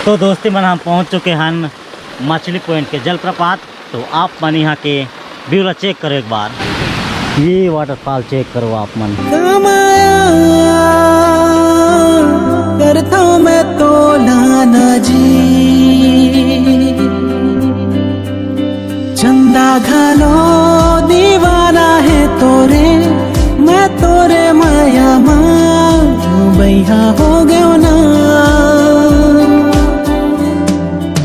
तो दोस्ती मन हम पहुंच चुके हैं मछली पॉइंट के जलप्रपात। तो आप मन यहाँ के व्यू चेक करो एक बार, ये वाटरफॉल चेक करो आप मन। करता हूँ मैं तो नाना जी, चंदा घालो दीवाना है तोरे, मैं तोरे माया मां बैया हो गयो ना।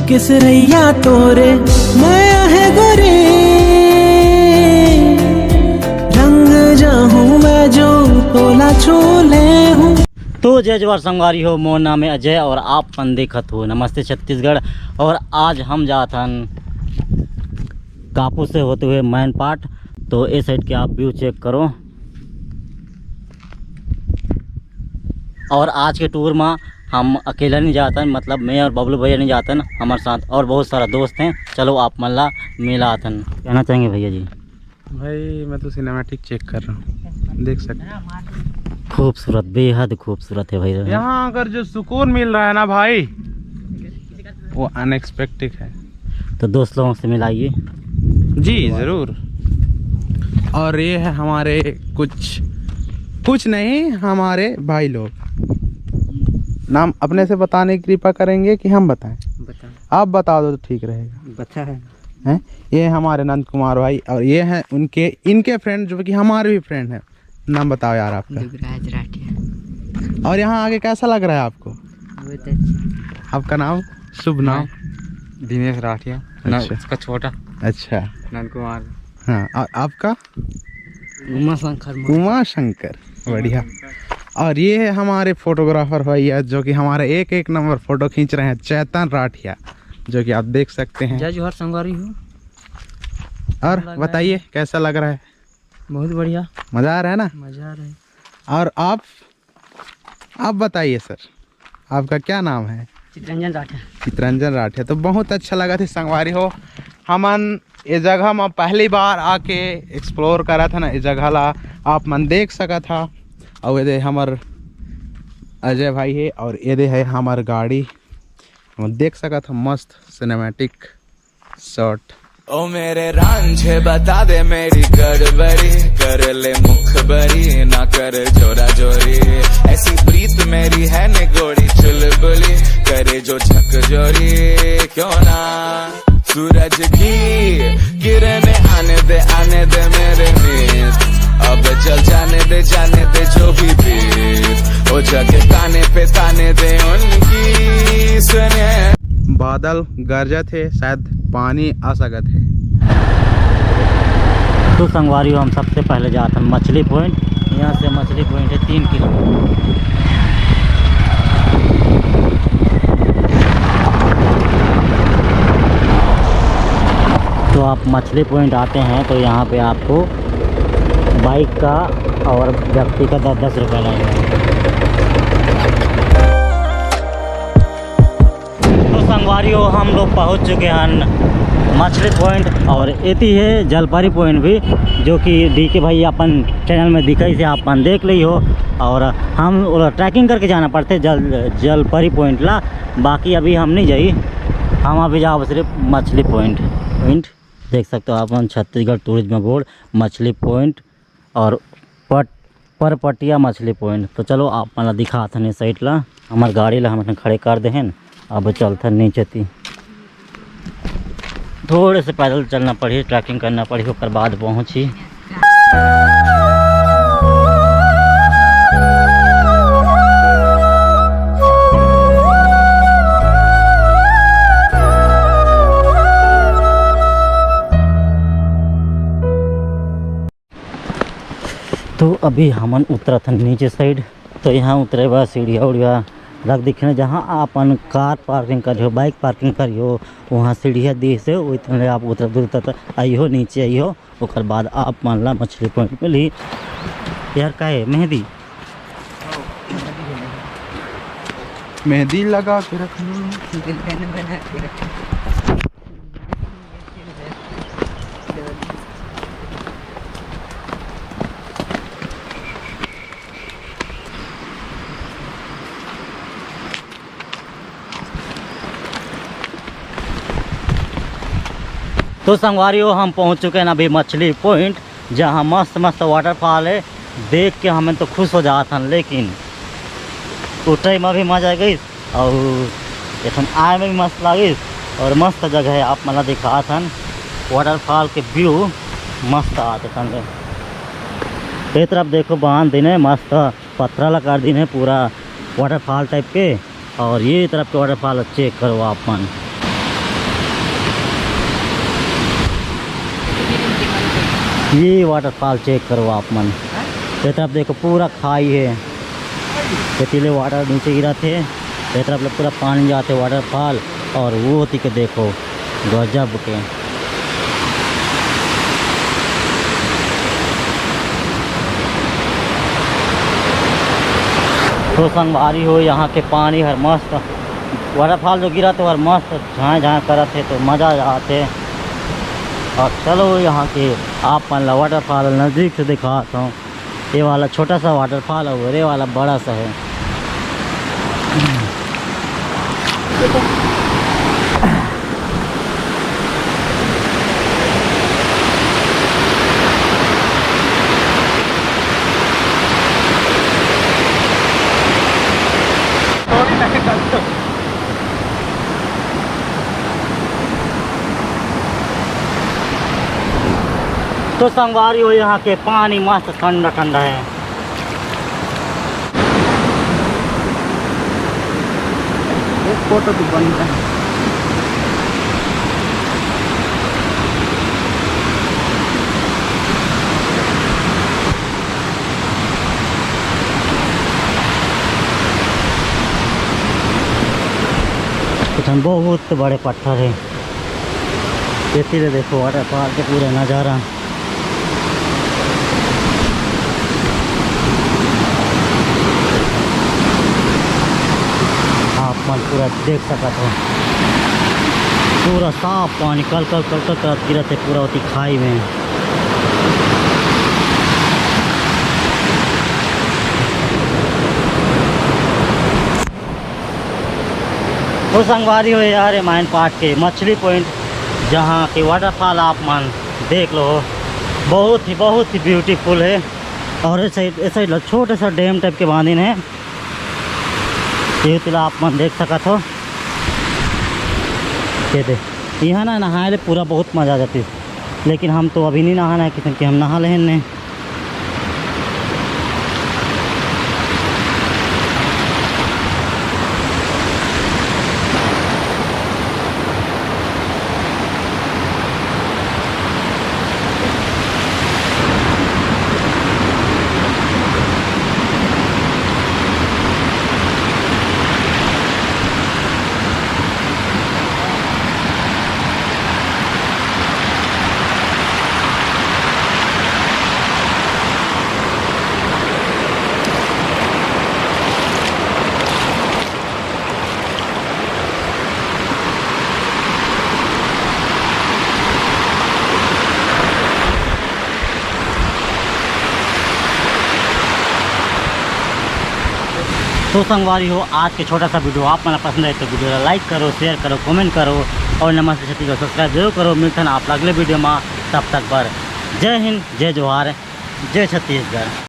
किस रैया तोरे माया है गोरे, रंग जाऊं मैं जो तोला छोले हूँ। तो जय जवाहर संगवारी हो, मोर नाम है अजय और आप मन देखत हो नमस्ते छत्तीसगढ़। और आज हम जाथन कापू से होते हुए मैन पार्ट। तो इस साइड के आप व्यू चेक करो। और आज के टूर में हम अकेला नहीं जाते, मतलब मैं और बबलू भैया नहीं जाते, हमारे साथ और बहुत सारा दोस्त हैं। चलो आप मल्ला मिला आतन। कहना चाहेंगे भैया जी? भाई मैं तो सिनेमैटिक चेक कर रहा हूँ, देख सकते। खूबसूरत, बेहद खूबसूरत है भैया। यहाँ अगर जो सुकून मिल रहा है ना भाई, वो अनएक्सपेक्टेड है। तो दोस्त लोगों से मिलाइए जी ज़रूर। और ये है हमारे कुछ नहीं, हमारे भाई लोग। नाम अपने से बताने की कृपा करेंगे कि हम बताएं? आप बता दो तो ठीक रहेगा। बता हैं, ये हमारे नंद कुमार भाई, और ये हैं इनके फ्रेंड जो कि हमारे भी फ्रेंड हैं। नाम बताओ यार आपका। दुबराज राठिया। और यहाँ आगे कैसा लग रहा है आपको? आपका नाम? शुभ नाम? दिनेश राठिया। अच्छा। उसका छोटा अच्छा, नंद कुमार। हाँ। और आपका? उमा शंकर। बढ़िया। और ये है हमारे फोटोग्राफर भैया जो कि हमारे एक नंबर फोटो खींच रहे हैं, चेतन राठिया, जो कि आप देख सकते हैं। जय जोहर संगवारी हो। और बताइए कैसा लग रहा है? बहुत बढ़िया, मजा आ रहा है ना? मजा आ रहा है। और आप बताइए सर, आपका क्या नाम है? चितरंजन राठिया। चितरंजन राठिया। तो बहुत अच्छा लगा थी संगवारी हो। हमन ये जगह में पहली बार आके एक्सप्लोर करा था ना, इस जगह ला आप मन देख सका था। और ये हमार अजय भाई है, और ये है हमार गाड़ी। हम देख सका था मस्त सिनेमैटिक शॉट। ओ मेरे रांझे बता दे मेरी गड़बड़ी, कर ले मुखबरी ना कर जोरा जोरी। ऐसी प्रीत मेरी है ने गोड़ी चुलबुली, करे जो झक जोरी क्यों ना। सूरज की किरण आने दे मेरे मीत, अब चल जाने दे जो भी बीत। ओ जगह ताने दे उनकी सुने। बादल गरजा थे, शायद पानी आ सकत है। तो संगवारी हो, हम सबसे पहले जाते हैं मछली पॉइंट। यहाँ से मछली पॉइंट है 3 किलोमीटर। तो आप मछली पॉइंट आते हैं तो यहाँ पे आपको बाइक का और व्यक्ति का 10-10 रुपये लगेगा। तो संगवारी हो, हम लोग पहुँच चुके हैं मछली पॉइंट। और इति है जलपरी पॉइंट भी, जो कि डीके भाई अपन चैनल में दिखाई से आप मन देख ली हो। और हम ट्रैकिंग करके जाना पड़ते जलपरी पॉइंट ला। बाकी अभी हम नहीं जाइए, हम अभी जाओ सिर्फ मछली पॉइंट देख सकते हो आप। छत्तीसगढ़ टूरिज्म बोर्ड मछली पॉइंट और परपटिया मछली पॉइंट। तो चलो आप मतलब दिखा था साइड ला, हमार गाड़ी ला हम खड़े कर दे हैं। अब चलते नीचे थी, थोड़े से पैदल चलना पड़ी, ट्रैकिंग करना पड़ी, उसके बाद पहुँची। तो अभी हमन उतरा था नीचे साइड। तो यहाँ उतरे बाद सीढ़िया उड़िया रख दिखे, जहाँ अपन कार पार्किंग करियो, बाइक पार्किंग करियो, वहाँ सीढ़िया दी से उतने आप उतर आइयो, नीचे आइयो। उसके बाद आप मान ला मछली पॉइंट मिली। यार का है मेहंदी लगा के रख लो। तो संगवारियों हम पहुंच चुके हैं अभी मछली पॉइंट, जहां मस्त मस्त वाटरफॉल है। देख के हमें तो खुश हो जाता, लेकिन उठे में भी मजा गई और এখন आए में भी मस्त लगी और मस्त जगह है। आप मतलब दिखा था वाटरफॉल के व्यू मस्त आते थे। ये तरफ देखो बांध दिन है, मस्त पत्थर लगा दिन है पूरा वाटरफॉल टाइप के। और ये तरफ के वाटरफॉल चेक करो आप मन, ये वाटरफॉल चेक करो आप मन। ये तरफ देखो पूरा खाई है, रेतीले वाटर नीचे गिरा थे। ये तरफ पूरा पानी जाते वाटरफॉल और वो होती के देखो गजब के। तो संगवारी हो यहाँ के पानी हर मस्त वाटरफॉल जो गिरा तो हर मस्त झाँ झाँ करत है, तो मज़ा आते। और चलो यहाँ के आप मन वाटरफॉल नज़दीक से दिखाता हूँ। ये वाला छोटा सा वाटरफॉल और ये वाला बड़ा सा है। तो संगवारी हो यहाँ के पानी मस्त ठंडा ठंडा है। एक फोटो तो बन रहा है। कुछ बहुत बड़े पत्थर है। इसीलिए देखो वाटरफॉल के पूरा नज़ारा। आप मन पूरा देख सकते हो, पूरा साफ पानी कल कल कल कल कर गिरा थे पूरा होती खाई में। तो संगवारी हो यार रामायण पार्क के मछली पॉइंट, जहाँ के वाटरफॉल आप मान देख लो, बहुत ही ब्यूटीफुल है। और इस साइड छोटे सा डैम टाइप के बांधिन है, ये तिला आप मन देख सकत हो। ये दे यहाँ ना नहाए ले पूरा बहुत मज़ा आ जाती, लेकिन हम तो अभी नहीं नहाना है, किसी के हम नहा लें ने। तो संगवारी हो आज के छोटा सा वीडियो आप मला पसंद है तो वीडियो लाइक करो, शेयर करो, कमेंट करो और नमस्ते छत्तीसगढ़ सब्सक्राइब जरूर करो। मिलते हैं आप अगले वीडियो में, तब तक पर जय हिंद, जय जोहार, जय छत्तीसगढ़।